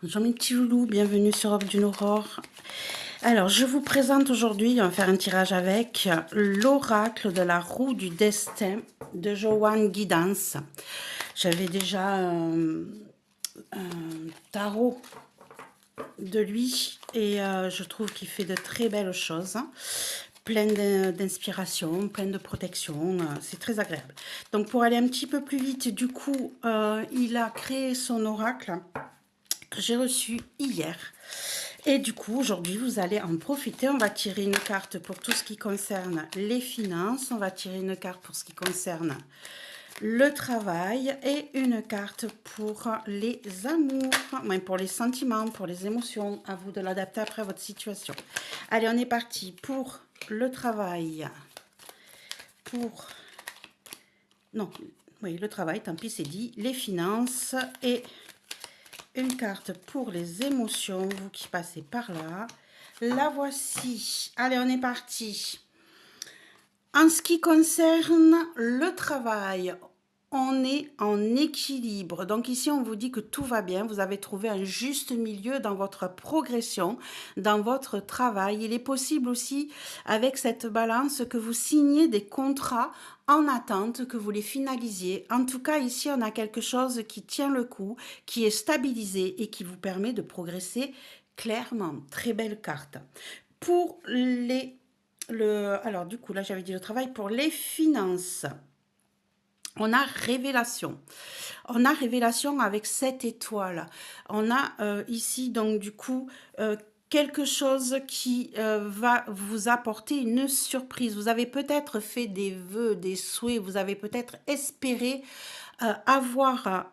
Bonjour mes petits loulous, bienvenue sur Aube d'une Aurore. Alors, je vous présente aujourd'hui, on va faire un tirage avec l'oracle de la roue du destin de Johan Guidance. J'avais déjà un tarot de lui et je trouve qu'il fait de très belles choses, plein d'inspiration, plein de protection, c'est très agréable. Donc pour aller un petit peu plus vite, du coup, il a créé son oracle que j'ai reçu hier. Et du coup, aujourd'hui, vous allez en profiter. On va tirer une carte pour tout ce qui concerne les finances. On va tirer une carte pour ce qui concerne le travail et une carte pour les amours, pour les sentiments, pour les émotions. À vous de l'adapter après votre situation. Allez, on est parti pour le travail. Le travail, tant pis, c'est dit. Les finances et une carte pour les émotions, vous qui passez par là. La voici. Allez, on est parti. En ce qui concerne le travail, on est en équilibre. Donc ici, on vous dit que tout va bien. Vous avez trouvé un juste milieu dans votre progression, dans votre travail. Il est possible aussi, avec cette balance, que vous signiez des contrats en attente, que vous les finalisiez. En tout cas, ici, on a quelque chose qui tient le coup, qui est stabilisé et qui vous permet de progresser clairement. Très belle carte. Pour alors du coup, là, j'avais dit le travail. Pour les finances, on a révélation. On a révélation avec 7 étoiles. On a ici, donc du coup, quelque chose qui va vous apporter une surprise. Vous avez peut-être fait des vœux, des souhaits, vous avez peut-être espéré avoir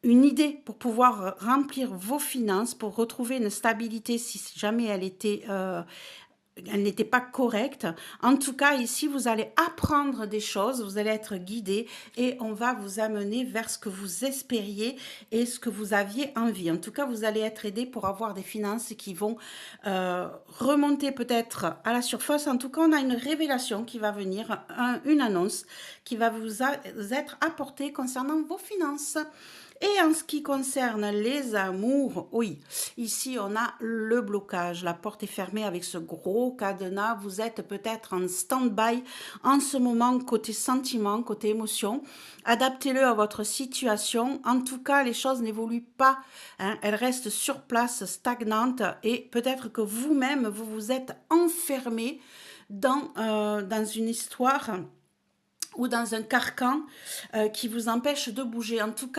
une idée pour pouvoir remplir vos finances, pour retrouver une stabilité si jamais elle n'était pas correcte. En tout cas, ici, vous allez apprendre des choses, vous allez être guidé et on va vous amener vers ce que vous espériez et ce que vous aviez envie. En tout cas, vous allez être aidé pour avoir des finances qui vont remonter peut-être à la surface. En tout cas, on a une révélation qui va venir, une annonce qui va vous être apportée concernant vos finances. Et en ce qui concerne les amours, oui, ici on a le blocage. La porte est fermée avec ce gros cadenas. Vous êtes peut-être en stand-by en ce moment côté sentiment, côté émotion. Adaptez-le à votre situation. En tout cas, les choses n'évoluent pas. Elles restent sur place, stagnantes. Et peut-être que vous-même, vous vous êtes enfermé dans une histoire ou dans un carcan qui vous empêche de bouger. En tout cas,